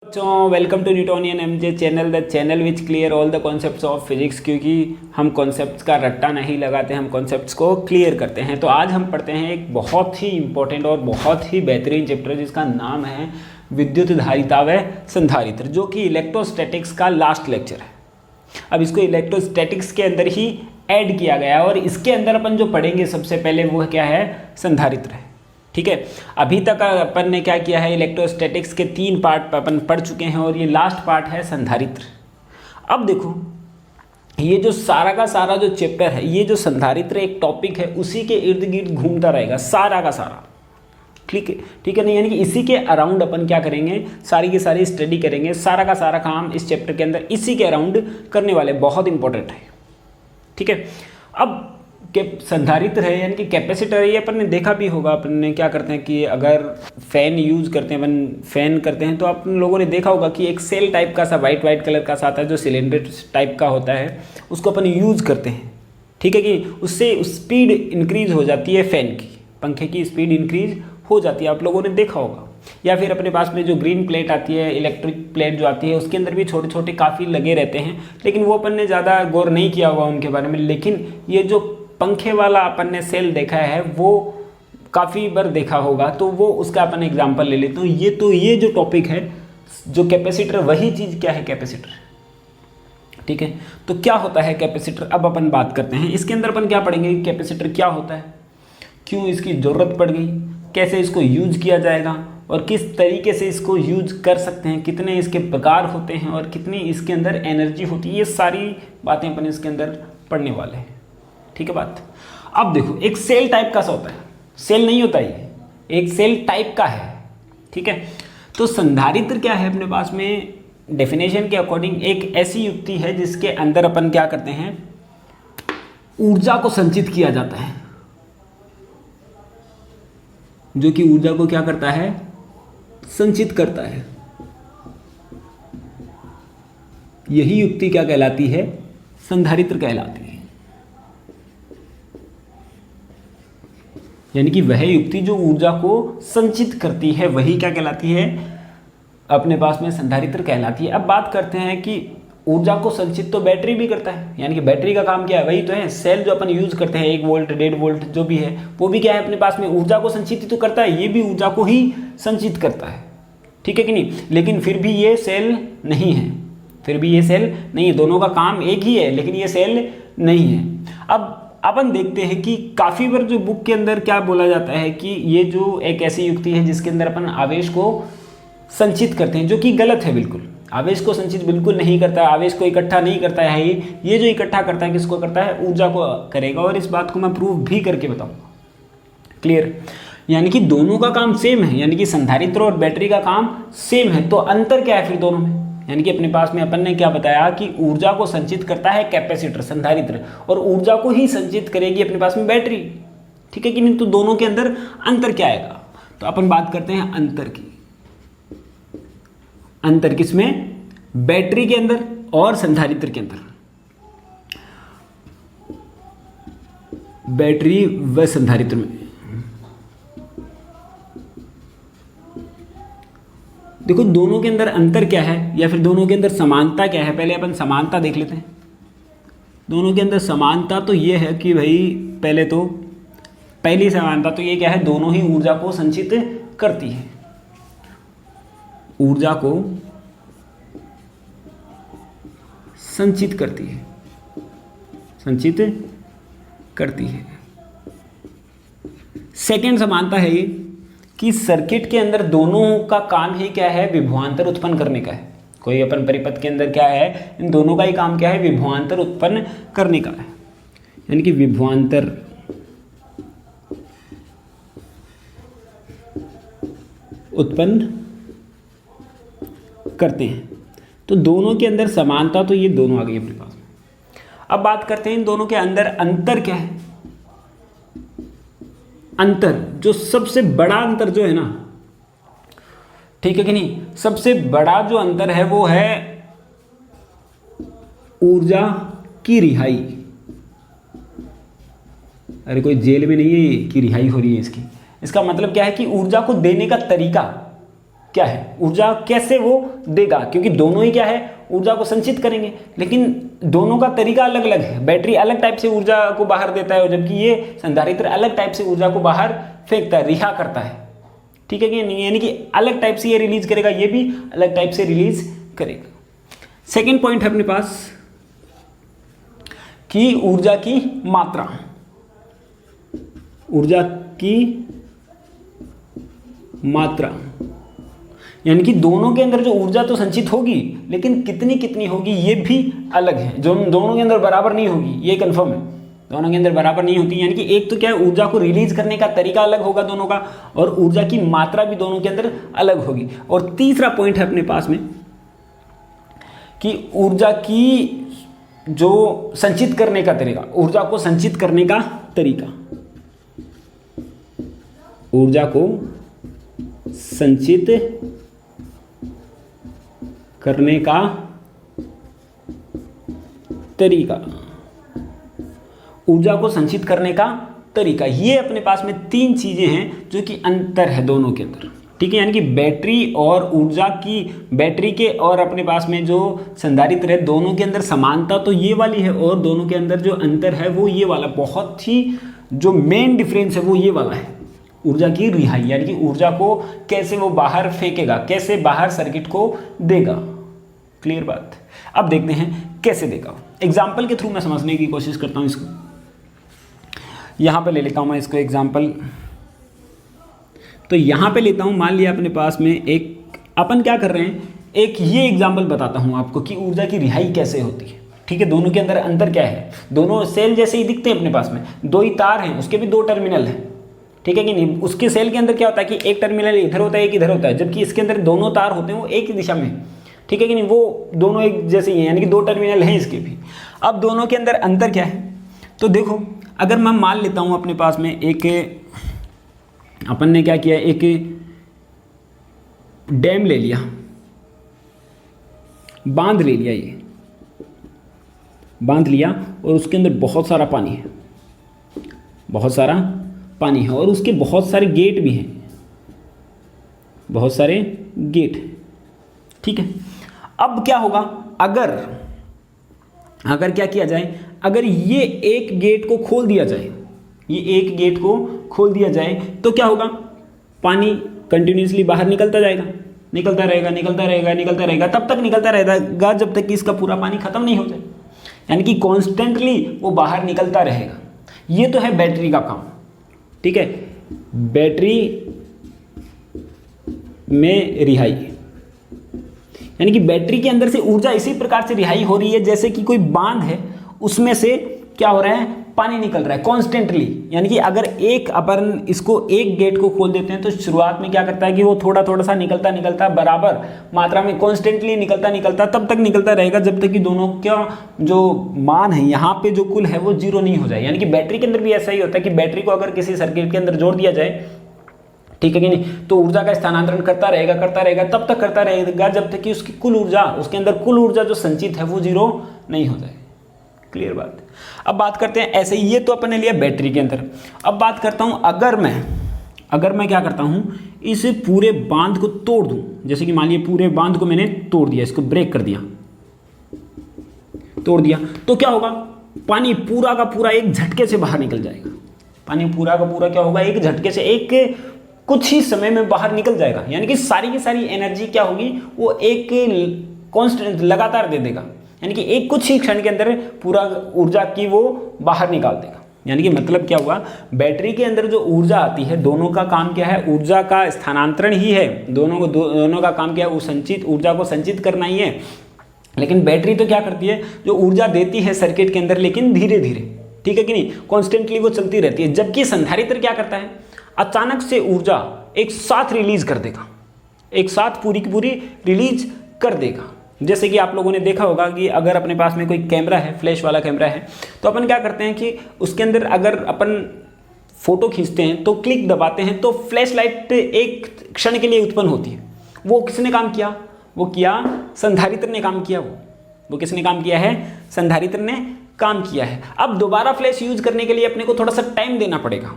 So welcome to Newtonian MJ channel, the channel which clear all the concepts of physics। क्योंकि हम concepts का रट्टा नहीं लगाते, हम कॉन्सेप्ट्स को क्लियर करते हैं। तो आज हम पढ़ते हैं एक बहुत ही इंपॉर्टेंट और बहुत ही बेहतरीन चैप्टर जिसका नाम है विद्युत धारिता व संधारित्र, जो कि इलेक्ट्रोस्टैटिक्स का लास्ट लेक्चर है। अब इसको इलेक्ट्रोस्टैटिक्स के अंदर ही ऐड किया गया है और इसके अंदर अपन जो पढ़ेंगे सबसे पहले वो क्या है, संधारित्र है। ठीक है, अभी तक अपन ने क्या किया है, इलेक्ट्रोस्टैटिक्स के 3 पार्ट अपन पढ़ चुके हैं और ये लास्ट पार्ट है संधारित्र। अब देखो, ये जो सारा का सारा जो चैप्टर है, ये जो संधारित्र एक टॉपिक है, उसी के इर्द गिर्द घूमता रहेगा सारा का सारा। ठीक है नहीं, यानी कि इसी के अराउंड अपन क्या करेंगे, सारी की सारी स्टडी करेंगे, सारा का सारा काम इस चैप्टर के अंदर इसी के अराउंड करने वाले, बहुत इंपॉर्टेंट है। ठीक है, अब के संधारित्र है यानी कि कैपेसिटर है, ये अपन ने देखा भी होगा। अपन ने क्या करते हैं कि अगर फैन यूज़ करते हैं, अपन फैन करते हैं तो अपन लोगों ने देखा होगा कि एक सेल टाइप का सा वाइट कलर का सा आता है जो सिलेंडर टाइप का होता है, उसको अपन यूज़ करते हैं। ठीक है कि उससे स्पीड इंक्रीज़ हो जाती है, फैन की, पंखे की स्पीड इंक्रीज हो जाती है, आप लोगों ने देखा होगा। या फिर अपने पास में जो ग्रीन प्लेट आती है, इलेक्ट्रिक प्लेट जो आती है, उसके अंदर भी छोटे छोटे काफ़ी लगे रहते हैं, लेकिन वो अपन ने ज़्यादा गौर नहीं किया हुआ उनके बारे में। लेकिन ये जो पंखे वाला अपन ने सेल देखा है वो काफ़ी बार देखा होगा, तो वो उसका अपन एग्जांपल ले लेते हैं। ये जो टॉपिक है, जो कैपेसिटर, वही चीज़ क्या है, कैपेसिटर। ठीक है, तो क्या होता है कैपेसिटर, अब अपन बात करते हैं। इसके अंदर अपन क्या पढ़ेंगे, कैपेसिटर क्या होता है, क्यों इसकी ज़रूरत पड़ गई, कैसे इसको यूज किया जाएगा और किस तरीके से इसको यूज कर सकते हैं, कितने इसके प्रकार होते हैं और कितनी इसके अंदर एनर्जी होती है, ये सारी बातें अपन इसके अंदर पढ़ने वाले हैं। ठीक है बात। अब देखो, एक सेल टाइप का सा होता है, सेल नहीं होता, ये एक सेल टाइप का है। ठीक है, तो संधारित्र क्या है, अपने पास में डेफिनेशन के अकॉर्डिंग एक ऐसी युक्ति है जिसके अंदर अपन क्या करते हैं, ऊर्जा को संचित किया जाता है, जो कि ऊर्जा को क्या करता है, संचित करता है। यही युक्ति क्या कहलाती है, संधारित्र कहलाती है। यानी कि वह युक्ति जो ऊर्जा को संचित करती है, वही क्या कहलाती है, अपने पास में संधारित्र कहलाती है। अब बात करते हैं कि ऊर्जा को संचित तो बैटरी भी करता है, यानी कि बैटरी का काम क्या है, वही तो है। सेल जो अपन यूज करते हैं, 1 वोल्ट 1.5 वोल्ट जो भी है, वो भी क्या है, अपने पास में ऊर्जा को संचित तो करता है, ये भी ऊर्जा को ही संचित करता है। ठीक है कि नहीं, लेकिन फिर भी ये सेल नहीं है, दोनों का काम एक ही है, लेकिन ये सेल नहीं है। अब अपन देखते हैं कि काफ़ी बार जो बुक के अंदर क्या बोला जाता है कि ये जो एक ऐसी युक्ति है जिसके अंदर अपन आवेश को संचित करते हैं, जो कि गलत है बिल्कुल। आवेश को संचित बिल्कुल नहीं करता है, आवेश को इकट्ठा नहीं करता है। ये जो इकट्ठा करता है, किसको करता है, ऊर्जा को करेगा, और इस बात को मैं प्रूव भी करके बताऊंगा। क्लियर, यानी कि दोनों का काम सेम है, यानी कि संधारित्र और बैटरी का काम सेम है। तो अंतर क्या है फिर दोनों में, यानी कि अपने पास में अपन ने क्या बताया कि ऊर्जा को संचित करता है कैपेसिटर, संधारित्र, और ऊर्जा को ही संचित करेगी अपने पास में बैटरी। ठीक है कि नहीं, तो दोनों के अंदर अंतर क्या आएगा, तो अपन बात करते हैं अंतर की। अंतर किसमें, बैटरी के अंदर और संधारित्र के अंदर। बैटरी व संधारित्र में देखो, दोनों के अंदर अंतर क्या है, या फिर दोनों के अंदर समानता क्या है। पहले अपन समानता देख लेते हैं। दोनों के अंदर समानता तो ये है कि भाई, पहली समानता तो ये क्या है, दोनों ही ऊर्जा को संचित करती है, ऊर्जा को संचित करती है। सेकेंड समानता है ये कि सर्किट के अंदर दोनों का काम ही क्या है, विभवांतर उत्पन्न करने का है। कोई अपन परिपथ के अंदर क्या है, इन दोनों का ही काम क्या है, विभवांतर उत्पन्न करने का है। यानी कि विभवांतर उत्पन्न करते हैं। तो दोनों के अंदर समानता तो ये दोनों आ गई अपने पास। अब बात करते हैं इन दोनों के अंदर अंतर क्या है। अंतर, जो सबसे बड़ा अंतर जो है ना, ठीक है कि नहीं, सबसे बड़ा जो अंतर है वो है ऊर्जा की रिहाई। अरे कोई जेल में नहीं है कि रिहाई हो रही है इसकी, इसका मतलब क्या है कि ऊर्जा को देने का तरीका, क्या है, ऊर्जा कैसे वो देगा, क्योंकि दोनों ही क्या है, ऊर्जा को संचित करेंगे, लेकिन दोनों का तरीका अलग अलग है। बैटरी अलग टाइप से ऊर्जा को बाहर देता है, जबकि ये संधारित्र अलग टाइप से ऊर्जा को बाहर फेंकता है, रिहा करता है, ठीक है कि नहीं, यानी कि अलग टाइप से ये रिलीज करेगा, ये भी अलग टाइप से रिलीज करेगा। सेकेंड पॉइंट है अपने पास कि ऊर्जा की मात्रा, ऊर्जा की मात्रा, यानी कि दोनों के अंदर जो ऊर्जा तो संचित होगी, लेकिन कितनी कितनी होगी ये भी अलग है, जो दोनों के अंदर बराबर नहीं होगी, ये कंफर्म है, दोनों के अंदर बराबर नहीं होती। यानी कि एक तो क्या है, ऊर्जा को रिलीज करने का तरीका अलग होगा दोनों का, और ऊर्जा की मात्रा भी दोनों के अंदर अलग होगी। और तीसरा पॉइंट है अपने पास में कि ऊर्जा की जो संचित करने का तरीका, ऊर्जा को संचित करने का तरीका, ऊर्जा को संचित करने का तरीका, ऊर्जा को संचित करने का तरीका, ये अपने पास में तीन चीजें हैं जो कि अंतर है दोनों के अंदर, ठीक है। यानी कि बैटरी और ऊर्जा की, बैटरी के और अपने पास में जो संधारित्र है, दोनों के अंदर समानता तो ये वाली है, और दोनों के अंदर जो अंतर है वो ये वाला, बहुत ही जो मेन डिफरेंस है वो ये वाला है, ऊर्जा की रिहाई, यानी कि ऊर्जा को कैसे वो बाहर फेंकेगा, कैसे बाहर सर्किट को देगा। क्लियर बात। अब देखते हैं कैसे देगा, एग्जाम्पल के थ्रू मैं समझने की कोशिश करता हूं इसको। यहां पे ले लेता हूं मैं इसको एग्जाम्पल, तो यहां पे लेता हूं, मान लिया अपने पास में एक, अपन क्या कर रहे हैं, एक ये एग्जाम्पल बताता हूं आपको कि ऊर्जा की रिहाई कैसे होती है, ठीक है। दोनों के अंदर अंतर क्या है, दोनों सेल जैसे ही दिखते हैं अपने पास में, दो ही तार हैं, उसके भी दो टर्मिनल हैं, ठीक है कि नहीं। उसके सेल के अंदर क्या होता है कि एक टर्मिनल इधर होता है, एक इधर होता है, जबकि इसके अंदर दोनों तार होते हैं वो एक ही दिशा में, ठीक है कि नहीं, वो दोनों एक जैसे ही हैं, यानी कि दो टर्मिनल हैं इसके भी। अब दोनों के अंदर अंतर क्या है, तो देखो, अगर मैं मान लेता हूं अपने पास में एक, अपन ने क्या किया, एक डैम ले लिया, बांध ले लिया, ये बांध लिया, और उसके अंदर बहुत सारा पानी है, बहुत सारा पानी है, और उसके बहुत सारे गेट भी हैं, बहुत सारे गेट, ठीक है। अब क्या होगा, अगर क्या किया जाए, अगर ये एक गेट को खोल दिया जाए, ये एक गेट को खोल दिया जाए, तो क्या होगा, पानी कंटिन्यूसली बाहर निकलता जाएगा, निकलता रहेगा, निकलता रहेगा, निकलता रहेगा, तब तक निकलता रहेगा जब तक कि इसका पूरा पानी खत्म नहीं हो जाए, यानी कि कॉन्स्टेंटली वो बाहर निकलता रहेगा। ये तो है बैटरी का काम, ठीक है। बैटरी में रिहाई, यानी कि बैटरी के अंदर से ऊर्जा इसी प्रकार से रिहाई हो रही है जैसे कि कोई बांध है, उसमें से क्या हो रहा है, पानी निकल रहा है कॉन्स्टेंटली। यानी कि अगर एक अपन इसको एक गेट को खोल देते हैं तो शुरुआत में क्या करता है कि वो थोड़ा थोड़ा सा निकलता निकलता बराबर मात्रा में कॉन्स्टेंटली निकलता निकलता तब तक निकलता रहेगा जब तक कि दोनों का जो मान है यहाँ पे जो कुल है वो जीरो नहीं हो जाए। यानी कि बैटरी के अंदर भी ऐसा ही होता है कि बैटरी को अगर किसी सर्किट के अंदर जोड़ दिया जाए, ठीक है कि नहीं, तो ऊर्जा का स्थानांतरण करता रहेगा तब तक करता रहेगा जब तक कि उसकी कुल ऊर्जा, उसके अंदर कुल ऊर्जा जो संचित है वो जीरो नहीं हो जाए। क्लियर बात। अब बात करते हैं ऐसे ही, ये तो अपन ने लिया बैटरी के अंदर। अब बात करता हूं अगर मैं क्या करता हूं, इस पूरे बांध को तोड़ दूं, जैसे कि मान लीजिए पूरे बांध को मैंने तोड़ दिया, इसको ब्रेक कर दिया, तोड़ दिया, तो क्या होगा, पानी पूरा का पूरा एक झटके से बाहर निकल जाएगा। पानी पूरा का पूरा क्या होगा, एक झटके से, एक कुछ ही समय में बाहर निकल जाएगा। यानी कि सारी की सारी एनर्जी क्या होगी, वो एक कांस्टेंट लगातार दे देगा, यानी कि एक कुछ ही क्षण के अंदर पूरा ऊर्जा की वो बाहर निकाल देगा। यानी कि मतलब क्या हुआ, बैटरी के अंदर जो ऊर्जा आती है, दोनों का काम क्या है, ऊर्जा का स्थानांतरण ही है, दोनों का काम क्या है, वो संचित ऊर्जा को संचित करना ही है। लेकिन बैटरी तो क्या करती है, जो ऊर्जा देती है सर्किट के अंदर, लेकिन धीरे धीरे, ठीक है कि नहीं, कॉन्स्टेंटली वो चलती रहती है। जबकि संधारित्र क्या करता है, अचानक से ऊर्जा एक साथ रिलीज कर देगा, एक साथ पूरी की पूरी रिलीज कर देगा। जैसे कि आप लोगों ने देखा होगा कि अगर अपने पास में कोई कैमरा है, फ्लैश वाला कैमरा है, तो अपन क्या करते हैं कि उसके अंदर अगर अपन फोटो खींचते हैं तो क्लिक दबाते हैं तो फ्लैश लाइट एक क्षण के लिए उत्पन्न होती है। वो किसने काम किया, वो किया संधारित्र ने काम किया, वो किसने काम किया है, संधारित्र ने काम किया है। अब दोबारा फ्लैश यूज करने के लिए अपने को थोड़ा सा टाइम देना पड़ेगा,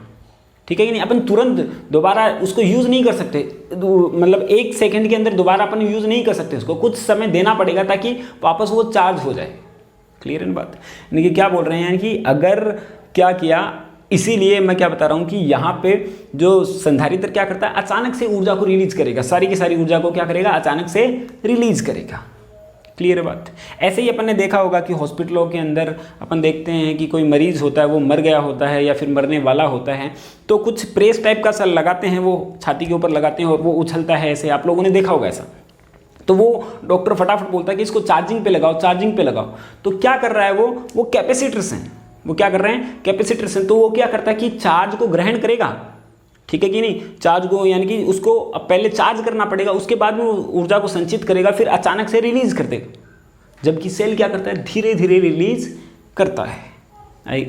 ठीक है कि नहीं। अपन तुरंत दोबारा उसको यूज़ नहीं कर सकते, मतलब 1 सेकंड के अंदर दोबारा अपन यूज़ नहीं कर सकते उसको, कुछ समय देना पड़ेगा ताकि वापस वो चार्ज हो जाए। क्लियर है ना बात। यानी कि क्या बोल रहे हैं, यानी कि अगर क्या किया, इसीलिए मैं क्या बता रहा हूँ कि यहाँ पे जो संधारित्र क्या करता है, अचानक से ऊर्जा को रिलीज करेगा, सारी की सारी ऊर्जा को क्या करेगा, अचानक से रिलीज करेगा। क्लियर है बात। ऐसे ही अपन ने देखा होगा कि हॉस्पिटलों के अंदर अपन देखते हैं कि कोई मरीज होता है, वो मर गया होता है या फिर मरने वाला होता है, तो कुछ प्रेस टाइप का सा लगाते हैं, वो छाती के ऊपर लगाते हैं और वो उछलता है ऐसे, आप लोगों ने देखा होगा ऐसा। तो वो डॉक्टर फटाफट बोलता है कि इसको चार्जिंग पे लगाओ, चार्जिंग पे लगाओ। तो क्या कर रहा है वो कैपेसिटर्स हैं, वो क्या कर रहे हैं, कैपेसिटर्स हैं। तो वो क्या करता है कि चार्ज को ग्रहण करेगा, ठीक है कि नहीं, चार्ज को, यानी कि उसको पहले चार्ज करना पड़ेगा, उसके बाद में ऊर्जा को संचित करेगा, फिर अचानक से रिलीज कर देगा। जबकि सेल क्या करता है, धीरे धीरे रिलीज करता है।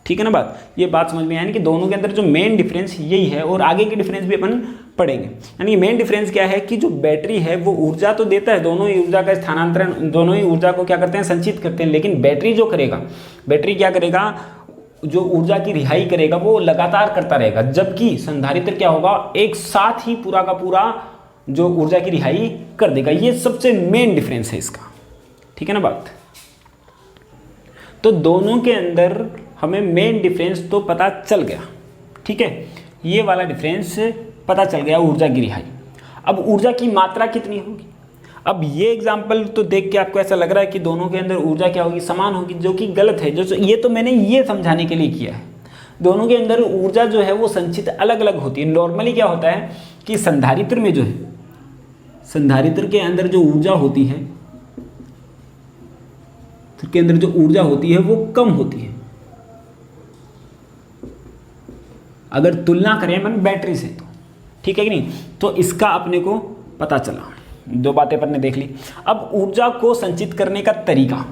ठीक है ना बात, ये बात समझ में, यानी कि दोनों के अंदर जो मेन डिफरेंस यही है, और आगे के डिफरेंस भी अपन पढ़ेंगे। यानी कि मेन डिफरेंस क्या है कि जो बैटरी है वो ऊर्जा तो देता है, दोनों ही ऊर्जा का स्थानांतरण, दोनों ही ऊर्जा को क्या करते हैं, संचित करते हैं, लेकिन बैटरी जो करेगा, बैटरी क्या करेगा, जो ऊर्जा की रिहाई करेगा वो लगातार करता रहेगा। जबकि संधारित्र क्या होगा, एक साथ ही पूरा का पूरा जो ऊर्जा की रिहाई कर देगा। ये सबसे मेन डिफरेंस है इसका, ठीक है ना बात। तो दोनों के अंदर हमें मेन डिफरेंस तो पता चल गया, ठीक है, ये वाला डिफरेंस पता चल गया, ऊर्जा की रिहाई। अब ऊर्जा की मात्रा कितनी होगी, अब ये एग्जाम्पल तो देख के आपको ऐसा लग रहा है कि दोनों के अंदर ऊर्जा क्या होगी, समान होगी, जो कि गलत है। जो ये तो मैंने ये समझाने के लिए किया है, दोनों के अंदर ऊर्जा जो है वो संचित अलग अलग होती है। नॉर्मली क्या होता है कि संधारित्र में जो है, संधारित्र के अंदर जो ऊर्जा होती है, के अंदर जो ऊर्जा होती है वो कम होती है अगर तुलना करें अपन बैटरी से, तो ठीक है कि नहीं। तो इसका अपने को पता चला, दो बातें अपन ने देख ली। अब ऊर्जा को संचित करने का तरीका,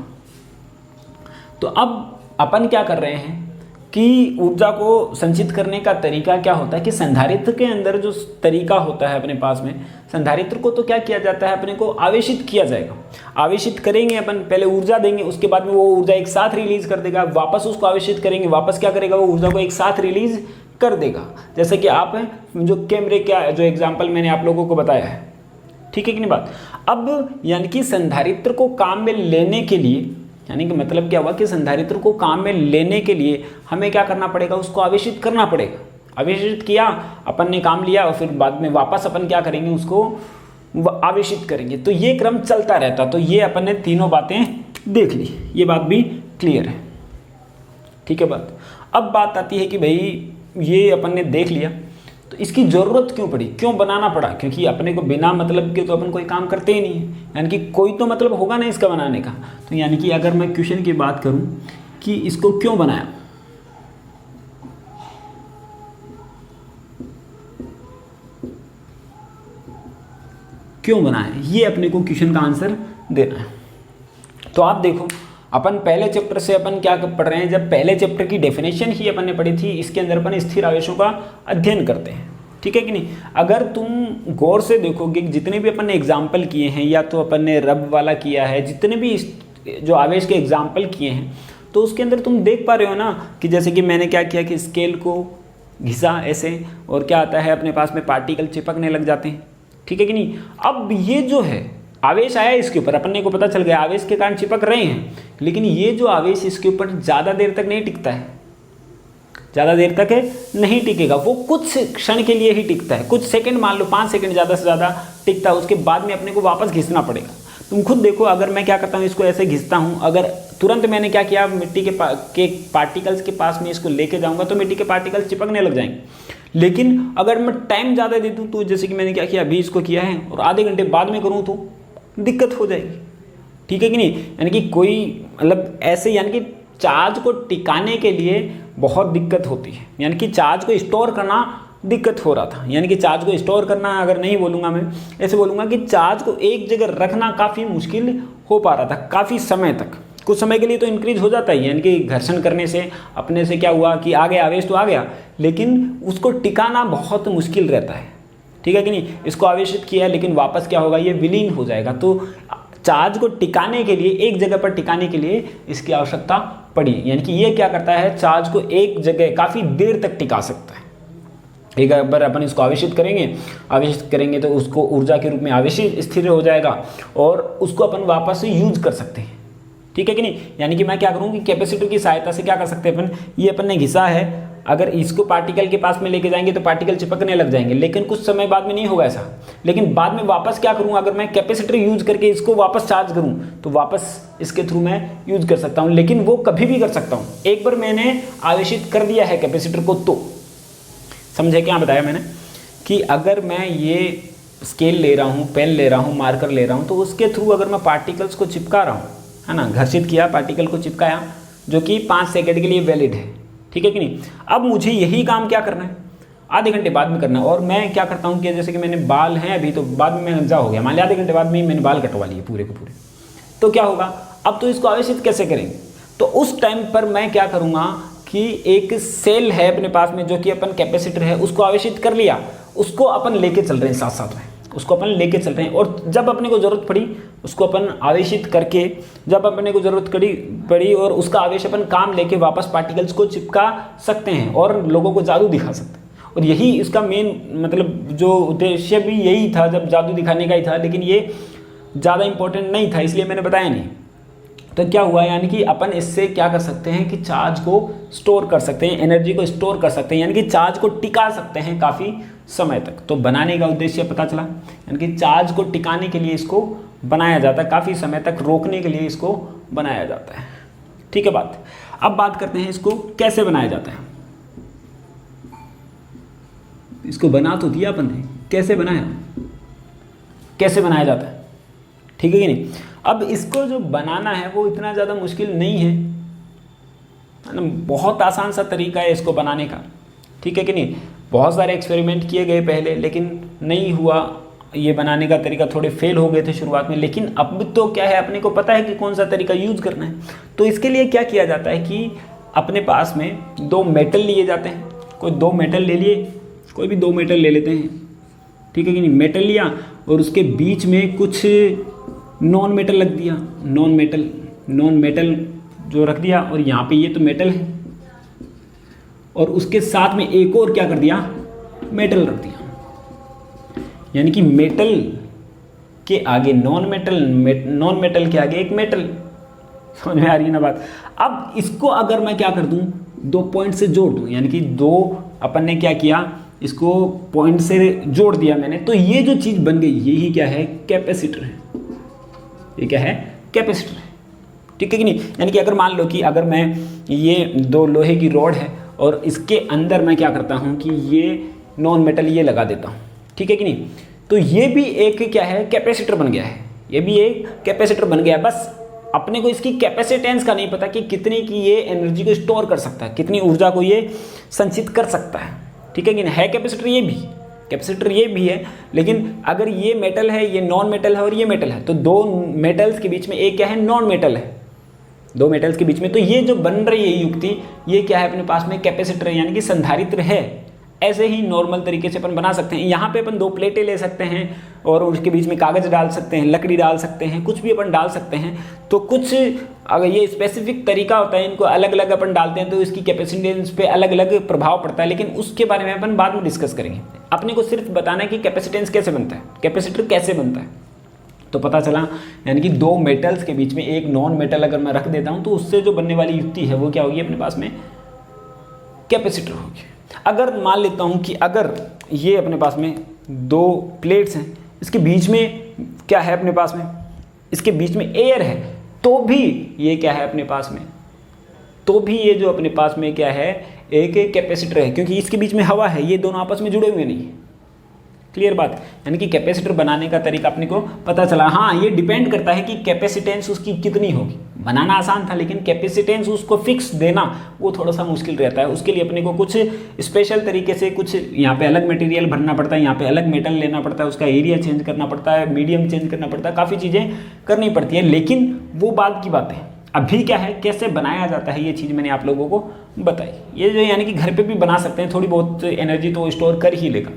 तो अब अपन क्या कर रहे हैं कि ऊर्जा को संचित करने का तरीका क्या होता है कि संधारित्र के अंदर जो तरीका होता है अपने पास में, संधारित्र को तो क्या किया जाता है, अपने को आवेशित किया जाएगा। आवेशित करेंगे अपन, पहले ऊर्जा देंगे, उसके बाद में वो ऊर्जा एक साथ रिलीज कर देगा, वापस उसको आवेशित करेंगे, वापस क्या करेगा, वो ऊर्जा को एक साथ रिलीज कर देगा। जैसे कि आप जो कैमरे का जो एग्जाम्पल मैंने आप लोगों को बताया है, ठीक है कि नहीं बात। अब यानी कि संधारित्र को काम में लेने के लिए, यानी कि मतलब क्या हुआ कि संधारित्र को काम में लेने के लिए हमें क्या करना पड़ेगा, उसको आवेशित करना पड़ेगा। आवेशित किया, अपन ने काम लिया, और फिर बाद में वापस अपन क्या करेंगे, उसको आवेशित करेंगे। तो ये क्रम चलता रहता। तो ये अपन ने तीनों बातें देख ली, ये बात भी क्लियर है, ठीक है बात। अब बात आती है कि भाई ये अपन ने देख लिया, तो इसकी ज़रूरत क्यों पड़ी, क्यों बनाना पड़ा, क्योंकि अपने को बिना मतलब के तो अपन कोई काम करते ही नहीं है, यानी कि कोई तो मतलब होगा ना इसका बनाने का। तो यानी कि अगर मैं क्वेश्चन की बात करूं कि इसको क्यों बनाया, क्यों बनाया, ये अपने को क्वेश्चन का आंसर देना है। तो आप देखो, अपन पहले चैप्टर से अपन क्या पढ़ रहे हैं, जब पहले चैप्टर की डेफिनेशन ही अपन ने पढ़ी थी, इसके अंदर अपन स्थिर आवेशों का अध्ययन करते हैं, ठीक है कि नहीं। अगर तुम गौर से देखोगे जितने भी अपन ने एग्जाम्पल किए हैं, या तो अपन ने रब वाला किया है, जितने भी जो आवेश के एग्जाम्पल किए हैं, तो उसके अंदर तुम देख पा रहे हो ना कि जैसे कि मैंने क्या किया कि स्केल को घिसा ऐसे, और क्या आता है अपने पास में पार्टिकल चिपकने लग जाते हैं, ठीक है कि नहीं। अब ये जो है आवेश आया इसके ऊपर, अपने को पता चल गया आवेश के कारण चिपक रहे हैं, लेकिन ये जो आवेश इसके ऊपर ज़्यादा देर तक नहीं टिकता है, ज़्यादा देर तक नहीं टिकेगा, वो कुछ क्षण के लिए ही टिकता है, कुछ सेकंड, मान लो 5 सेकंड ज़्यादा से ज़्यादा टिकता है, उसके बाद में अपने को वापस घिसना पड़ेगा। तुम खुद देखो, अगर मैं क्या करता हूँ, इसको ऐसे घिसता हूँ, अगर तुरंत मैंने क्या किया, मिट्टी के पार्टिकल्स के पास में इसको लेके जाऊँगा तो मिट्टी के पार्टिकल्स चिपकने लग जाएंगे। लेकिन अगर मैं टाइम ज़्यादा दे दूँ, तो जैसे कि मैंने क्या किया, अभी इसको किया है और आधे घंटे बाद में करूँ तो दिक्कत हो जाएगी, ठीक है कि नहीं। यानी कि कोई मतलब ऐसे, यानी कि चार्ज को टिकाने के लिए बहुत दिक्कत होती है, यानी कि चार्ज को स्टोर करना दिक्कत हो रहा था। यानी कि चार्ज को स्टोर करना, अगर नहीं बोलूँगा मैं, ऐसे बोलूँगा कि चार्ज को एक जगह रखना काफ़ी मुश्किल हो पा रहा था काफ़ी समय तक। कुछ समय के लिए तो इंक्रीज हो जाता है, यानी कि घर्षण करने से अपने से क्या हुआ कि आ गया आवेश, तो आ गया, लेकिन उसको टिकाना बहुत मुश्किल रहता है, ठीक है कि नहीं। इसको आवेशित किया, लेकिन वापस क्या होगा, ये विलीन हो जाएगा। तो चार्ज को टिकाने के लिए, एक जगह पर टिकाने के लिए इसकी आवश्यकता पड़ी, यानी कि ये क्या करता है, चार्ज को एक जगह काफ़ी देर तक टिका सकता है, एक बार अपन इसको आवेशित करेंगे तो उसको ऊर्जा के रूप में आवेशित स्थिर हो जाएगा और उसको अपन वापस से यूज कर सकते हैं, ठीक है कि नहीं। यानी कि मैं क्या करूँ कि कैपेसिटर की सहायता से क्या कर सकते हैं अपन, ये अपन ने घिसा है, अगर इसको पार्टिकल के पास में लेके जाएंगे तो पार्टिकल चिपकने लग जाएंगे, लेकिन कुछ समय बाद में नहीं होगा ऐसा। लेकिन बाद में वापस क्या करूँ, अगर मैं कैपेसिटर यूज करके इसको वापस चार्ज करूँ तो वापस इसके थ्रू मैं यूज कर सकता हूँ, लेकिन वो कभी भी कर सकता हूँ। एक बार मैंने आवेशित कर दिया है कैपेसिटर को, तो समझे क्या बताया मैंने कि अगर मैं ये स्केल ले रहा हूँ, पेन ले रहा हूँ, मार्कर ले रहा हूँ, तो उसके थ्रू अगर मैं पार्टिकल्स को चिपका रहा हूँ, है ना, घर्षित किया, पार्टिकल को चिपकाया, जो कि 5 सेकंड के लिए वैलिड है, ठीक है कि नहीं। अब मुझे यही काम क्या करना है, आधे घंटे बाद में करना है। और मैं क्या करता हूँ कि जैसे कि मैंने बाल हैं अभी, तो बाद में मैं गंजा हो गया, मान लिया आधे घंटे बाद में ही मैंने बाल कटवा लिए पूरे के पूरे, तो क्या होगा, अब तो इसको आवेशित कैसे करेंगे। तो उस टाइम पर मैं क्या करूँगा कि एक सेल है अपने पास में जो कि अपन कैपेसिटर है, उसको आवेशित कर लिया, उसको अपन लेके चल रहे हैं साथ साथ में, उसको अपन लेके चल रहे हैं, और जब अपने को ज़रूरत पड़ी उसको अपन आवेशित करके, जब अपने को ज़रूरत पड़ी और उसका आवेश अपन काम लेके वापस पार्टिकल्स को चिपका सकते हैं और लोगों को जादू दिखा सकते हैं। और यही इसका मेन मतलब जो उद्देश्य भी यही था, जब जादू दिखाने का ही था, लेकिन ये ज़्यादा इंपॉर्टेंट नहीं था, इसलिए मैंने बताया नहीं। तो क्या हुआ, यानी कि अपन इससे क्या कर सकते हैं कि चार्ज को स्टोर कर सकते हैं, एनर्जी को स्टोर कर सकते हैं, यानी कि चार्ज को टिका सकते हैं काफ़ी समय तक। तो बनाने का उद्देश्य पता चला, यानी कि चार्ज को टिकाने के लिए इसको बनाया जाता है, काफ़ी समय तक रोकने के लिए इसको बनाया जाता है, ठीक है बात। अब बात करते हैं इसको कैसे बनाया जाता है। इसको बना तो दिया अपन ने, कैसे बनाया जाता है, ठीक है कि नहीं। अब इसको जो बनाना है वो इतना ज़्यादा मुश्किल नहीं है ना, बहुत आसान सा तरीका है इसको बनाने का, ठीक है कि नहीं। बहुत सारे एक्सपेरिमेंट किए गए पहले, लेकिन नहीं हुआ, ये बनाने का तरीका थोड़े फेल हो गए थे शुरुआत में। लेकिन अब तो क्या है, अपने को पता है कि कौन सा तरीका यूज़ करना है। तो इसके लिए क्या किया जाता है कि अपने पास में 2 मेटल लिए जाते हैं, कोई 2 मेटल ले लिए, कोई भी 2 मेटल ले लेते हैं, ठीक है कि नहीं। मेटल लिया और उसके बीच में कुछ नॉन मेटल रख दिया, नॉन मेटल जो रख दिया, और यहाँ पे ये तो मेटल है, और उसके साथ में एक और क्या कर दिया, मेटल रख दिया। यानी कि मेटल के आगे नॉन मेटल के आगे एक मेटल, समझ में आ रही है ना बात। अब इसको अगर मैं क्या कर दूं, 2 पॉइंट से जोड़ दूं, यानी कि 2 अपन ने क्या किया, इसको पॉइंट से जोड़ दिया मैंने, तो ये जो चीज़ बन गई, यही क्या है, कैपेसिटर है। ये क्या है, कैपेसिटर है, ठीक है कि नहीं। यानी कि अगर मान लो कि अगर मैं ये 2 लोहे की रॉड है और इसके अंदर मैं क्या करता हूँ कि ये नॉन मेटल ये लगा देता हूँ, ठीक है कि नहीं, तो ये भी एक क्या है, कैपेसिटर बन गया है, ये भी एक कैपेसिटर बन गया। बस अपने को इसकी कैपेसिटेंस का नहीं पता कि कितनी की ये एनर्जी को स्टोर कर सकता है, कितनी ऊर्जा को ये संचित कर सकता है, ठीक है कि नहीं। है कैपेसिटर ये भी है, लेकिन अगर ये मेटल है, ये नॉन मेटल है और ये मेटल है, तो 2 मेटल्स के बीच में एक क्या है, नॉन मेटल है, 2 मेटल्स के बीच में। तो ये जो बन रही है युक्ति, ये क्या है, अपने पास में कैपेसिटर है, यानी कि संधारित्र है। ऐसे ही नॉर्मल तरीके से अपन बना सकते हैं। यहाँ पे अपन 2 प्लेटें ले सकते हैं और उसके बीच में कागज़ डाल सकते हैं, लकड़ी डाल सकते हैं, कुछ भी अपन डाल सकते हैं। तो कुछ अगर ये स्पेसिफिक तरीका होता है, इनको अलग अलग अपन डालते हैं तो इसकी कैपेसिटेंस पे अलग अलग प्रभाव पड़ता है, लेकिन उसके बारे में अपन बाद में डिस्कस करेंगे। अपने को सिर्फ बताना है कि कैपेसिटेंस कैसे बनता है, कैपेसिटर कैसे बनता है। तो पता चला, यानी कि 2 मेटल्स के बीच में एक नॉन मेटल अगर मैं रख देता हूँ तो उससे जो बनने वाली युक्ति है वो क्या होगी, अपने पास में कैपेसिटर होगी। अगर मान लेता हूँ कि अगर ये अपने पास में 2 प्लेट्स हैं, इसके बीच में क्या है, अपने पास में इसके बीच में एयर है, तो भी ये क्या है, अपने पास में, तो भी ये जो अपने पास में क्या है, एक कैपेसिटर है, क्योंकि इसके बीच में हवा है, ये दोनों आपस में जुड़े हुए नहीं है। क्लियर बात। यानी कि कैपेसिटर बनाने का तरीका अपने को पता चला। हाँ, ये डिपेंड करता है कि कैपेसिटेंस उसकी कितनी होगी। बनाना आसान था, लेकिन कैपेसिटेंस उसको फिक्स देना वो थोड़ा सा मुश्किल रहता है। उसके लिए अपने को कुछ स्पेशल तरीके से, कुछ यहाँ पे अलग मटेरियल भरना पड़ता है, यहाँ पे अलग मेटल लेना पड़ता है, उसका एरिया चेंज करना पड़ता है, मीडियम चेंज करना पड़ता है, काफ़ी चीज़ें करनी पड़ती है। लेकिन वो बाद की बात है। अभी क्या है, कैसे बनाया जाता है, ये चीज़ मैंने आप लोगों को बताई। ये जो यानी कि घर पे भी बना सकते हैं, थोड़ी बहुत एनर्जी तो स्टोर कर ही लेगा,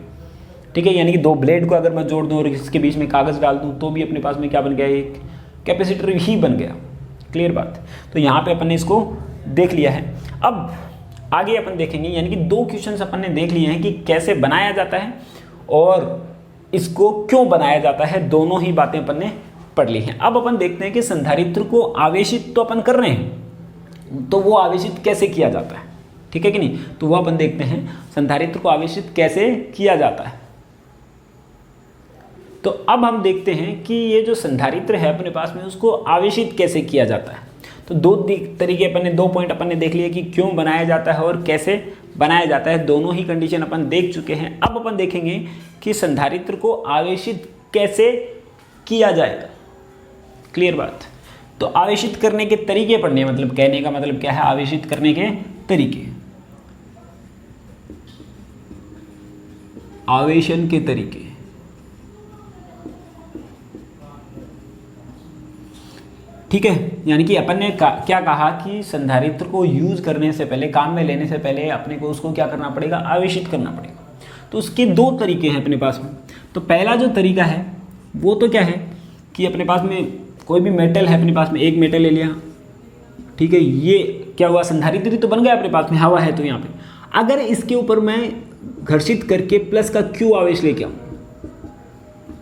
ठीक है। यानी कि 2 ब्लेड को अगर मैं जोड़ दूँ और इसके बीच में कागज़ डाल दूँ तो भी अपने पास में क्या बन गया, एक कैपेसिटर ही बन गया। क्लियर बात। तो यहाँ पे अपन ने इसको देख लिया है। अब आगे अपन देखेंगे, यानी कि 2 क्वेश्चंस अपन ने देख लिए हैं कि कैसे बनाया जाता है और इसको क्यों बनाया जाता है, दोनों ही बातें अपन ने पढ़ ली हैं। अब अपन देखते हैं कि संधारित्र को आवेशित तो अपन कर रहे हैं, तो वो आवेशित कैसे किया जाता है, ठीक है कि नहीं, तो वो अपन देखते हैं संधारित्र को आवेशित कैसे किया जाता है। तो अब हम देखते हैं कि ये जो संधारित्र है अपने पास में, उसको आवेशित कैसे किया जाता है। तो 2 तरीके अपन ने, 2 पॉइंट अपन ने देख लिए कि क्यों बनाया जाता है और कैसे बनाया जाता है, दोनों ही कंडीशन अपन देख चुके हैं। अब अपन देखेंगे कि संधारित्र को आवेशित कैसे किया जाएगा। क्लियर बात। तो आवेशित करने के तरीके पढ़ने, मतलब कहने का मतलब क्या है, आवेशित करने के तरीके, आवेशन के तरीके। ठीक है, यानी कि अपन ने क्या कहा कि संधारित्र को यूज करने से पहले, काम में लेने से पहले अपने को उसको क्या करना पड़ेगा, आवेशित करना पड़ेगा। तो उसके 2 तरीके हैं अपने पास में। तो पहला जो तरीका है वो तो क्या है कि अपने पास में कोई भी मेटल है, अपने पास में एक मेटल ले लिया, ठीक है, ये क्या हुआ, संधारित्र तो बन गया अपने पास में, हवा है तो यहाँ पे, अगर इसके ऊपर मैं घर्षित करके प्लस का Q आवेश लेके आऊँ,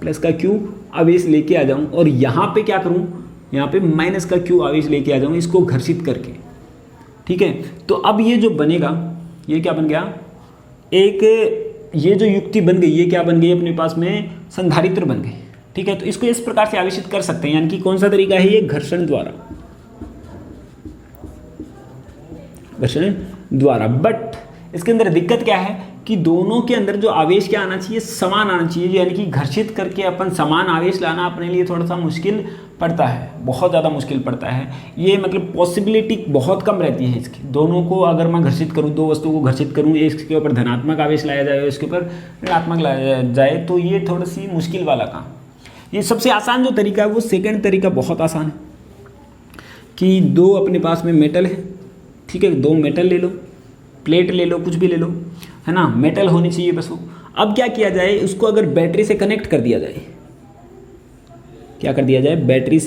प्लस का Q आवेश लेके आ जाऊँ और यहाँ पे क्या करूँ, यहाँ पे माइनस का Q आवेश लेके आ जाऊँ इसको घर्षित करके, ठीक है। तो अब ये जो बनेगा, ये क्या बन गया, एक ये जो युक्ति बन गई, ये क्या बन गई अपने पास में, संधारित्र बन गई, ठीक है। तो इसको इस प्रकार से आवेशित कर सकते हैं, यानी कि कौन सा तरीका है ये, घर्षण द्वारा, घर्षण द्वारा। बट इसके अंदर दिक्कत क्या है कि दोनों के अंदर जो आवेश क्या आना चाहिए, समान आना चाहिए, यानी कि घर्षित करके अपन समान आवेश लाना अपने लिए थोड़ा सा मुश्किल पड़ता है, बहुत ज़्यादा मुश्किल पड़ता है। ये मतलब पॉसिबिलिटी बहुत कम रहती है इसकी, दोनों को अगर मैं घर्षित करूँ, 2 वस्तुओं को घर्षित करूँ, इसके ऊपर धनात्मक आवेश लाया जाए और इसके ऊपर ऋणात्मक लाया जाए, तो ये थोड़ी सी मुश्किल वाला काम। ये सबसे आसान जो तरीका है वो सेकेंड तरीका बहुत आसान है कि 2 अपने पास में मेटल है, ठीक है, 2 मेटल ले लो, प्लेट ले लो, कुछ भी ले लो, है ना, मेटल होनी चाहिए बस वो। अब क्या किया जाए, उसको अगर बैटरी से कनेक्ट कर दिया जाए, क्या कर दिया जाए, बैटरी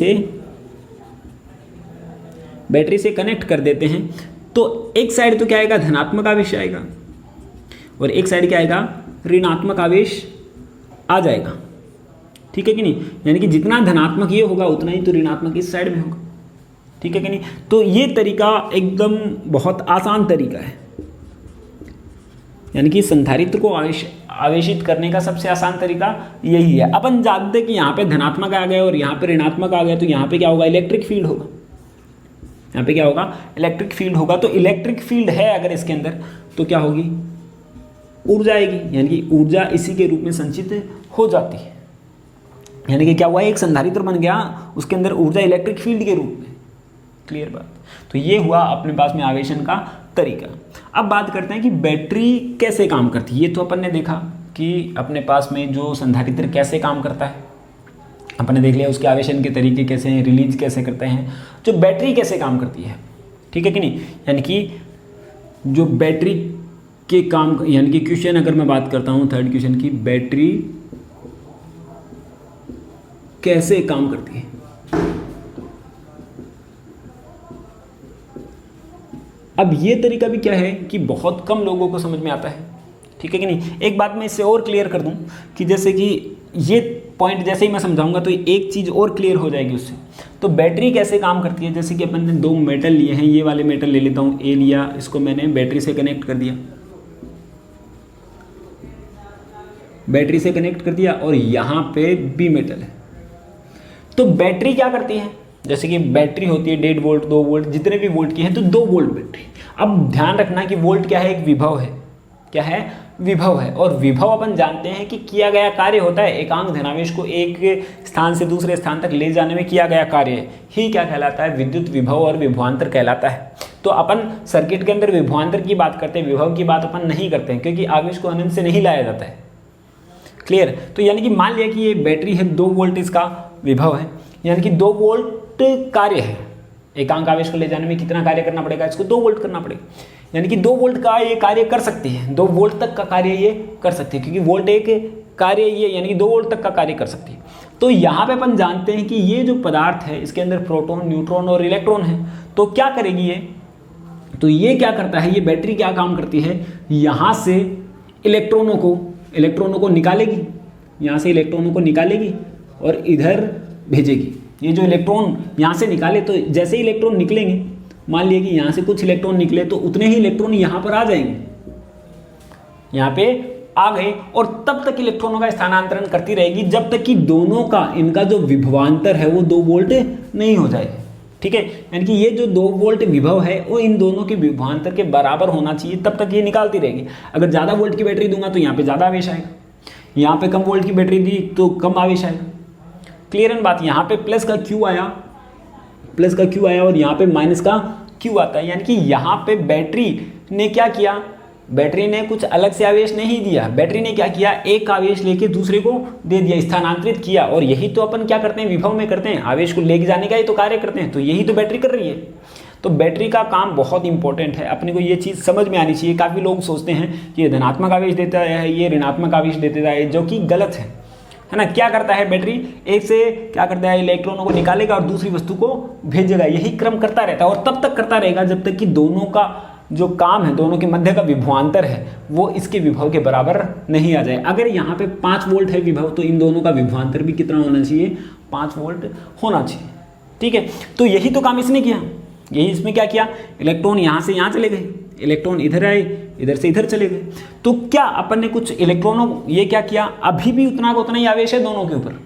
से कनेक्ट कर देते हैं, तो एक साइड तो क्या आएगा, धनात्मक आवेश आएगा और एक साइड क्या आएगा, ऋणात्मक आवेश आ जाएगा, ठीक है कि नहीं। यानी कि जितना धनात्मक ये होगा उतना ही तो ऋणात्मक इस साइड में होगा, ठीक है कि नहीं। तो ये तरीका एकदम बहुत आसान तरीका है, यानी कि संधारित्र को आवेशित करने का सबसे आसान तरीका यही है। अपन जानते हैं कि यहाँ पे धनात्मक आ गया और यहाँ पे ऋणात्मक आ गया, तो यहाँ पे क्या होगा, इलेक्ट्रिक फील्ड होगा, यहाँ पे क्या होगा, इलेक्ट्रिक फील्ड होगा। तो इलेक्ट्रिक फील्ड है अगर इसके अंदर, तो क्या होगी, ऊर्जा आएगी, यानी कि ऊर्जा इसी के रूप में संचित हो जाती है। यानी कि क्या हुआ, एक संधारित्र बन गया, उसके अंदर ऊर्जा इलेक्ट्रिक फील्ड के रूप में। क्लियर बात। तो ये हुआ अपने पास में आवेशन का तरीका। अब बात करते हैं कि बैटरी कैसे काम करती है। ये तो अपन ने देखा कि अपने पास में जो संधारित्र कैसे काम करता है, अपन ने देख लिया उसके आवेशन के तरीके कैसे हैं, रिलीज कैसे करते हैं, जो बैटरी कैसे काम करती है, ठीक है कि नहीं। यानी कि जो बैटरी के काम, यानी कि क्वेश्चन अगर मैं बात करता हूँ थर्ड क्वेश्चन की, बैटरी कैसे काम करती है। अब ये तरीका भी क्या है कि बहुत कम लोगों को समझ में आता है, ठीक है कि नहीं। एक बात मैं इससे और क्लियर कर दूं कि जैसे कि ये पॉइंट जैसे ही मैं समझाऊंगा तो एक चीज़ और क्लियर हो जाएगी उससे। तो बैटरी कैसे काम करती है, जैसे कि अपन ने 2 मेटल लिए हैं, ये वाले मेटल ले लेता हूँ, ए लिया, इसको मैंने बैटरी से कनेक्ट कर दिया, बैटरी से कनेक्ट कर दिया, और यहाँ पे बी मेटल है। तो बैटरी क्या करती है, जैसे कि बैटरी होती है 1.5 वोल्ट 2 वोल्ट जितने भी वोल्ट की है, तो 2 वोल्ट बैटरी। अब ध्यान रखना कि वोल्ट क्या है, एक विभव है, क्या है, विभव है। और विभव अपन जानते हैं कि किया गया कार्य होता है, एकांक धनावेश को एक स्थान से दूसरे स्थान तक ले जाने में किया गया कार्य ही क्या कहलाता है, विद्युत विभव और विभवांतर कहलाता है। तो अपन सर्किट के अंदर विभवांतर की बात करते हैं, विभव की बात अपन नहीं करते हैं, क्योंकि आवेश को अनंत से नहीं लाया जाता है। क्लियर। तो यानी कि मान लिया कि ये बैटरी है, 2 वोल्ट इसका विभव है, यानी कि 2 वोल्ट कार्य है, एकांक आवेश को ले जाने में कितना कार्य करना पड़ेगा, इसको 2 वोल्ट करना पड़ेगा। यानी कि 2 वोल्ट का ये कार्य कर सकती है, 2 वोल्ट तक का कार्य ये कर सकती है, क्योंकि वोल्ट एक कार्य ये, यानी कि 2 वोल्ट तक का कार्य कर सकती है। तो यहाँ पे अपन जानते हैं कि ये जो पदार्थ है इसके अंदर प्रोटॉन, न्यूट्रॉन और इलेक्ट्रॉन है। तो क्या करेगी ये, तो ये क्या करता है, ये बैटरी क्या काम करती है, यहाँ से इलेक्ट्रॉनों को निकालेगी, यहाँ से इलेक्ट्रॉनों को निकालेगी और इधर भेजेगी। ये जो इलेक्ट्रॉन यहाँ से निकाले, तो जैसे ही इलेक्ट्रॉन निकलेंगे, मान लिया कि यहाँ से कुछ इलेक्ट्रॉन निकले, तो उतने ही इलेक्ट्रॉन यहाँ पर आ जाएंगे, यहाँ पे आ गए, और तब तक इलेक्ट्रॉनों का स्थानांतरण करती रहेगी जब तक कि दोनों का, इनका जो विभवांतर है वो 2 वोल्ट नहीं हो जाए। ठीक है, यानी कि ये जो 2 वोल्ट विभव है वो इन दोनों के विभवांतर के बराबर होना चाहिए, तब तक ये निकालती रहेगी। अगर ज़्यादा वोल्ट की बैटरी दूंगा तो यहाँ पे ज़्यादा आवेश आएगा, यहाँ पे कम वोल्ट की बैटरी दी तो कम आवेश आएगा। क्लियर है बात। यहाँ पे प्लस का क्यू आया और यहाँ पे माइनस का क्यू आता है, यानी कि यहाँ पे बैटरी ने क्या किया, बैटरी ने कुछ अलग से आवेश नहीं दिया, बैटरी ने क्या किया, एक आवेश लेके दूसरे को दे दिया, स्थानांतरित किया। और यही तो अपन क्या करते हैं, विभव में करते हैं, आवेश को लेके जाने का ही तो कार्य करते हैं, तो यही तो बैटरी कर रही है। तो बैटरी का काम बहुत इंपॉर्टेंट है, अपने को ये चीज़ समझ में आनी चाहिए। काफ़ी लोग सोचते हैं कि ये धनात्मक आवेश देता है, ये ऋणात्मक आवेश देता है, जो कि गलत है ना। क्या करता है बैटरी, एक से क्या करता है, इलेक्ट्रॉनों को निकालेगा और दूसरी वस्तु को भेजेगा, यही क्रम करता रहता है, और तब तक करता रहेगा जब तक कि दोनों का जो काम है, दोनों के मध्य का विभवांतर है वो इसके विभव के बराबर नहीं आ जाए। अगर यहाँ पे 5 वोल्ट है विभव, तो इन दोनों का विभवांतर भी कितना होना चाहिए, 5 वोल्ट होना चाहिए। ठीक है, तो यही तो काम इसने किया, यही इसमें क्या किया, इलेक्ट्रॉन यहाँ से यहाँ चले गए, इलेक्ट्रॉन इधर आए, इधर से इधर चले गए। तो क्या अपन ने कुछ इलेक्ट्रॉनों, ये क्या किया, अभी भी उतना का उतना ही आवेश है दोनों के ऊपर,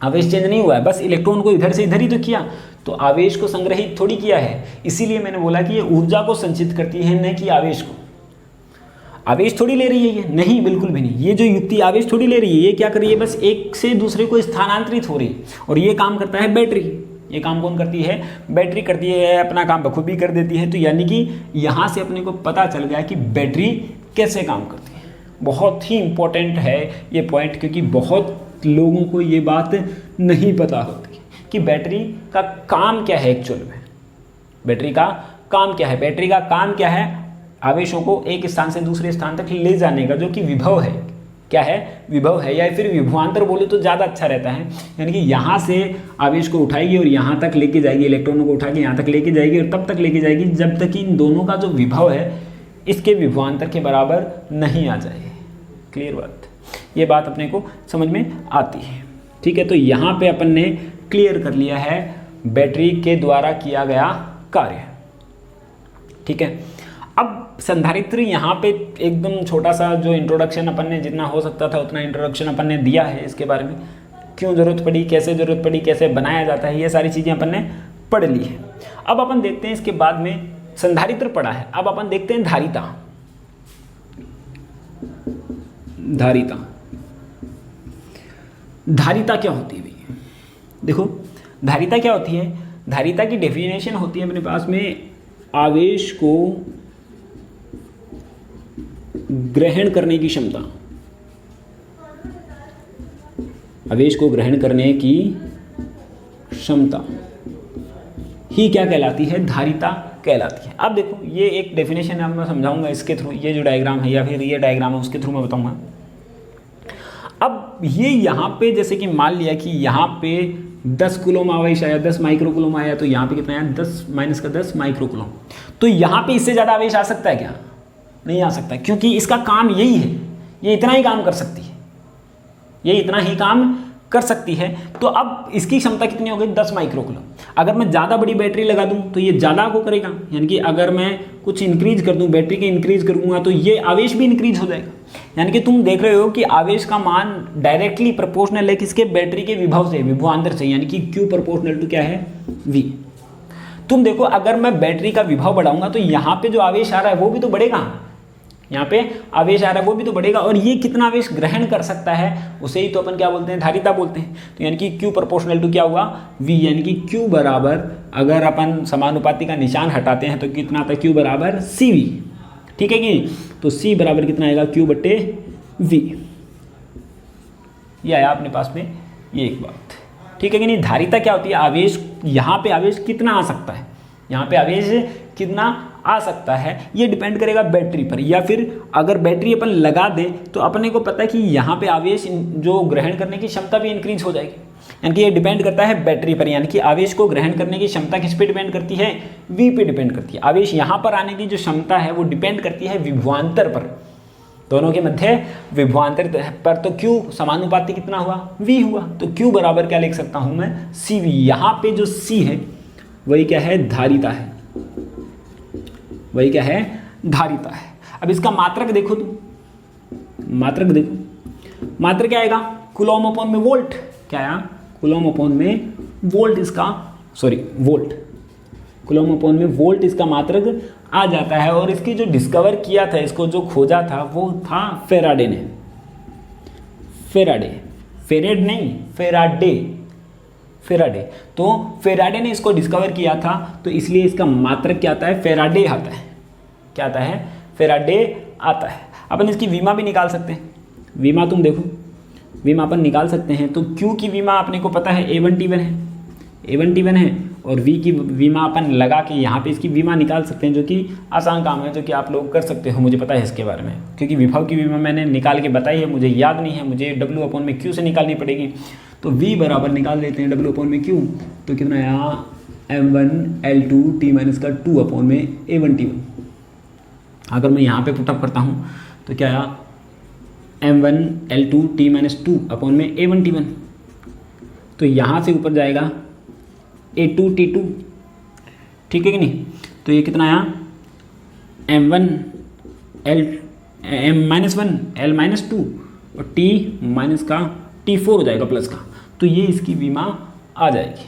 आवेश चेंज नहीं हुआ है, बस इलेक्ट्रॉन को इधर से इधर ही तो किया, तो आवेश को संग्रहित थोड़ी किया है। इसीलिए मैंने बोला कि ये ऊर्जा को संचित करती है, न कि आवेश को। आवेश थोड़ी ले रही है ये, नहीं, बिल्कुल भी नहीं। ये जो युक्ति आवेश थोड़ी ले रही है, ये क्या कर रही है, बस एक से दूसरे को स्थानांतरित हो रही है। और ये काम करता है बैटरी, ये काम कौन करती है, बैटरी करती है, अपना काम बखूबी कर देती है। तो यानी कि यहाँ से अपने को पता चल गया कि बैटरी कैसे काम करती है। बहुत ही इंपॉर्टेंट है ये पॉइंट, क्योंकि बहुत लोगों को ये बात नहीं पता होती कि बैटरी का काम क्या है। एक्चुअल में बैटरी का काम क्या है, बैटरी का काम क्या है, आवेशों को एक स्थान से दूसरे स्थान तक ले जाने का, जो कि विभव है। क्या है, विभव है, या फिर विभवांतर बोले तो ज़्यादा अच्छा रहता है। यानी कि यहाँ से आवेश को उठाएगी और यहाँ तक लेके जाएगी, इलेक्ट्रॉनों को उठा के यहाँ तक लेके जाएगी, और तब तक लेके जाएगी जब तक कि इन दोनों का जो विभव है इसके विभवांतर के बराबर नहीं आ जाए। क्लियर बात, ये बात अपने को समझ में आती है। ठीक है, तो यहाँ पे अपन ने क्लियर कर लिया है बैटरी के द्वारा किया गया कार्य। ठीक है, अब संधारित्र यहाँ पे एकदम छोटा सा जो इंट्रोडक्शन अपन ने जितना हो सकता था उतना इंट्रोडक्शन अपन ने दिया है। इसके बारे में क्यों ज़रूरत पड़ी, कैसे ज़रूरत पड़ी, कैसे बनाया जाता है, ये सारी चीज़ें अपन ने पढ़ ली है। अब अपन देखते हैं, इसके बाद में संधारित्र पढ़ा है, अब अपन देखते हैं धारिता। धारिता क्या होती है भैया, देखो धारिता क्या होती है। धारिता की डेफिनेशन होती है अपने पास में, आवेश को ग्रहण करने की क्षमता, आवेश को ग्रहण करने की क्षमता ही क्या कहलाती है, धारिता कहलाती है। अब देखो ये एक डेफिनेशन है, मैं समझाऊंगा इसके थ्रू, ये जो डायग्राम है या फिर ये डायग्राम है उसके थ्रू मैं बताऊंगा। अब ये यहाँ पे जैसे कि मान लिया कि यहाँ पे 10 कूलम आवेश आया, 10 माइक्रो कूलम आया, तो यहाँ पे कितना आया, 10 माइनस का 10 माइक्रो कूलम। तो यहाँ पे इससे ज़्यादा आवेश आ सकता है क्या, नहीं आ सकता, क्योंकि इसका काम यही है, ये इतना ही काम कर सकती है, ये इतना ही काम कर सकती है। तो अब इसकी क्षमता कितनी हो गई, 10 माइक्रो कूलम। अगर मैं ज़्यादा बड़ी बैटरी लगा दूं तो ये ज़्यादा को करेगा, यानी कि अगर मैं कुछ इंक्रीज कर दूं, बैटरी के इंक्रीज करूंगा तो ये आवेश भी इंक्रीज हो जाएगा। यानी कि तुम देख रहे हो कि आवेश का मान डायरेक्टली प्रोपोर्शनल है किसके, बैटरी के विभव से, विभवांतर से, यानी कि Q प्रोपोर्शनल टू क्या है, V। तुम देखो अगर मैं बैटरी का विभव बढ़ाऊंगा तो यहाँ पे जो आवेश आ रहा है वो भी तो बढ़ेगा, यहाँ पे आवेश आ रहा है वो भी तो बढ़ेगा, और ये कितना आवेश ग्रहण कर सकता है उसे ही तो अपन क्या बोलते हैं, धारिता बोलते हैं। तो यानी कि Q प्रोपोर्शनल टू क्या हुआ, V, यानी कि Q बराबर, अगर अपन समानुपाती का निशान हटाते हैं तो कितना आता है, Q बराबर CV। ठीक है कि, तो C बराबर कितना आएगा, Q बट्टे V। ये आया अपने पास में ये एक बात। ठीक है कि नहीं। धारिता क्या होती है, आवेश, यहाँ पे आवेश कितना आ सकता है, यहाँ पे आवेश कितना आ सकता है, ये डिपेंड करेगा बैटरी पर। या फिर अगर बैटरी अपन लगा दें तो अपने को पता है कि यहाँ पे आवेश जो ग्रहण करने की क्षमता भी इंक्रीज हो जाएगी। यानी कि ये डिपेंड करता है बैटरी पर, यानी कि आवेश को ग्रहण करने की क्षमता किस पे डिपेंड करती है, V पे डिपेंड करती है। आवेश यहाँ पर आने की जो क्षमता है वो डिपेंड करती है विभवांतर पर, दोनों के मध्य विभवांतर पर। तो Q समानुपाती कितना हुआ, V हुआ। तो Q बराबर क्या लिख सकता हूँ मैं, CV। यहाँ पे जो C है वही क्या है, धारिता है, वही क्या है, धारिता है। अब इसका मात्रक देखो तुम, मात्रक देखो, मात्रक क्या आएगा, कूलॉम अपॉन में वोल्ट। क्या आया, कूलॉम अपॉन में वोल्ट इसका, सॉरी वोल्ट, कूलॉम अपॉन में वोल्ट इसका मात्रक आ जाता है। और इसकी जो डिस्कवर किया था, इसको जो खोजा था वो था फेराडे ने, फेराडे, फेरेड नहीं, फेराडे, फेराडे। तो फेराडे ने इसको डिस्कवर किया था, तो इसलिए इसका मात्रक क्या आता है, फेराडे आता है। क्या आता है, फेराडे आता है। अपन इसकी वीमा भी निकाल सकते हैं, वीमा तुम देखो, वीमा अपन निकाल सकते हैं। तो Q की वीमा अपने को पता है A1T1 है, A1T1 है, और V की वीमा अपन लगा के यहाँ पे इसकी वीमा निकाल सकते हैं, जो कि आसान काम है, जो कि आप लोग कर सकते हो, मुझे पता है इसके बारे में, क्योंकि विभव की वीमा मैंने निकाल के बताई है, मुझे याद नहीं है, मुझे W अपॉन में Q से निकालनी पड़ेगी। तो V बराबर निकाल देते हैं W अपॉन में Q, तो कितना आया, M1L2T- 2 अपॉन में A1T1। अगर मैं यहाँ पे पुटअप करता हूँ तो क्या आया, M1L2T- 2 अपॉन में A1T1। तो यहाँ से ऊपर जाएगा A2T2, ठीक है कि नहीं। तो ये कितना आया, M-1L-2 और T माइनस का T4 हो जाएगा प्लस का, तो ये इसकी वीमा आ जाएगी।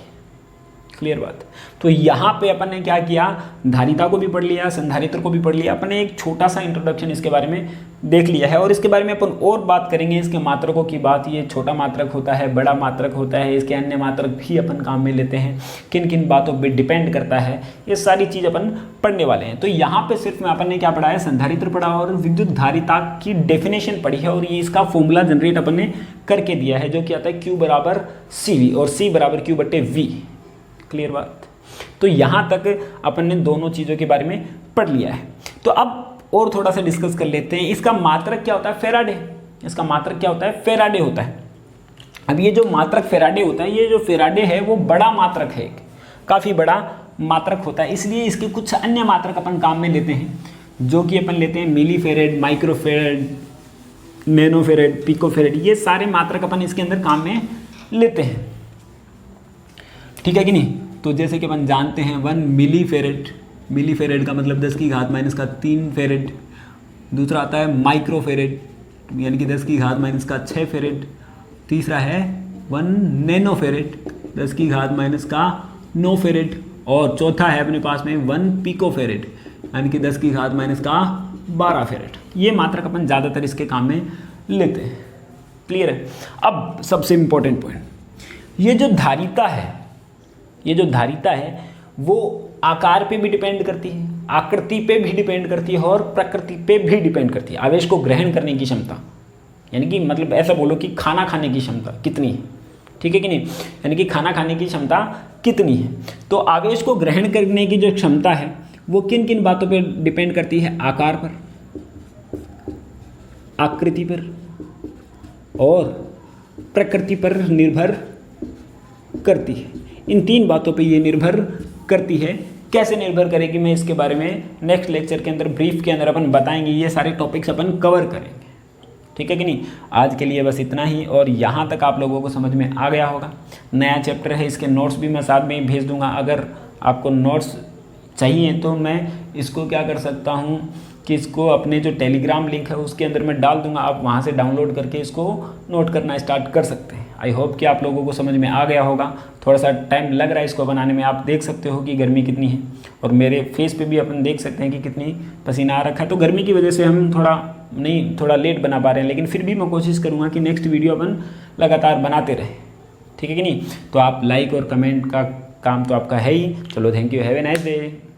क्लियर बात। तो यहाँ पे अपन ने क्या किया, धारिता को भी पढ़ लिया, संधारित्र को भी पढ़ लिया, अपन ने एक छोटा सा इंट्रोडक्शन इसके बारे में देख लिया है। और इसके बारे में अपन और बात करेंगे, इसके मात्रकों की बात, ये छोटा मात्रक होता है, बड़ा मात्रक होता है, इसके अन्य मात्रक भी अपन काम में लेते हैं, किन किन बातों पर डिपेंड करता है, ये सारी चीज़ अपन पढ़ने वाले हैं। तो यहाँ पे सिर्फ में अपन ने क्या पढ़ा है, संधारित्र पढ़ा और विद्युत धारिता की डेफिनेशन पढ़ी है, और ये इसका फॉर्मूला जनरेट अपन ने करके दिया है, जो कि आता है Q बराबर CV और C बराबर Q/V। क्लियर बात। तो यहाँ तक अपन ने दोनों चीज़ों के बारे में पढ़ लिया है। तो अब और थोड़ा सा डिस्कस कर लेते हैं, इसका मात्रक क्या होता है, फेराडे। इसका मात्रक क्या होता है, फेराडे होता है। अब ये जो मात्रक फेराडे होता है, ये जो फेराडे है वो बड़ा मात्रक है, काफ़ी बड़ा मात्रक होता है, इसलिए इसके कुछ अन्य मात्रक अपन काम में लेते हैं, जो कि अपन लेते हैं मिली फेरेड, माइक्रो फेरेड, नैनो फेरेड, पिको फेरेड, ये सारे मात्रक अपन इसके अंदर काम में लेते हैं, ठीक है कि नहीं। तो जैसे कि अपन जानते हैं 1 मिली फेरेड, मिली फेरेड का मतलब 10⁻³ फेरेड। दूसरा आता है माइक्रो फेरेड, यानी कि 10⁻⁻6 फेरेड। तीसरा है 1 नैनो फेरेड, 10⁻⁻9 फेरेड। और चौथा है अपने पास में 1 पिको फेरेड, यानी कि 10⁻⁻12 फेरेड। ये मात्रक अपन ज़्यादातर इसके काम में लेते हैं। क्लियर है। अब सबसे इम्पोर्टेंट पॉइंट, ये जो धारिता है, ये जो धारिता है वो आकार पे भी डिपेंड करती है, आकृति पे भी डिपेंड करती है, और प्रकृति पे भी डिपेंड करती है। आवेश को ग्रहण करने की क्षमता, यानी कि मतलब ऐसा बोलो कि खाना खाने की क्षमता कितनी है, ठीक है कि नहीं, यानी कि खाना खाने की क्षमता कितनी है। तो आवेश को ग्रहण करने की जो क्षमता है वो किन किन बातों पे डिपेंड करती है, आकार पर, आकृति पर और प्रकृति पर निर्भर करती है। इन 3 बातों पे ये निर्भर करती है। कैसे निर्भर करेगी, मैं इसके बारे में नेक्स्ट लेक्चर के अंदर, ब्रीफ के अंदर अपन बताएंगे, ये सारे टॉपिक्स अपन कवर करेंगे, ठीक है कि नहीं। आज के लिए बस इतना ही, और यहाँ तक आप लोगों को समझ में आ गया होगा। नया चैप्टर है, इसके नोट्स भी मैं साथ में ही भेज दूंगा। अगर आपको नोट्स चाहिए तो मैं इसको क्या कर सकता हूँ कि इसको अपने जो टेलीग्राम लिंक है उसके अंदर मैं डाल दूंगा, आप वहाँ से डाउनलोड करके इसको नोट करना स्टार्ट कर सकते हैं। आई होप कि आप लोगों को समझ में आ गया होगा। थोड़ा सा टाइम लग रहा है इसको बनाने में, आप देख सकते हो कि गर्मी कितनी है, और मेरे फेस पे भी अपन देख सकते हैं कि कितनी पसीना आ रखा है। तो गर्मी की वजह से हम थोड़ा लेट बना पा रहे हैं, लेकिन फिर भी मैं कोशिश करूँगा कि नेक्स्ट वीडियो अपन लगातार बनाते रहें, ठीक है कि नहीं। तो आप लाइक और कमेंट का काम तो आपका है ही। चलो, thank you, have a nice day.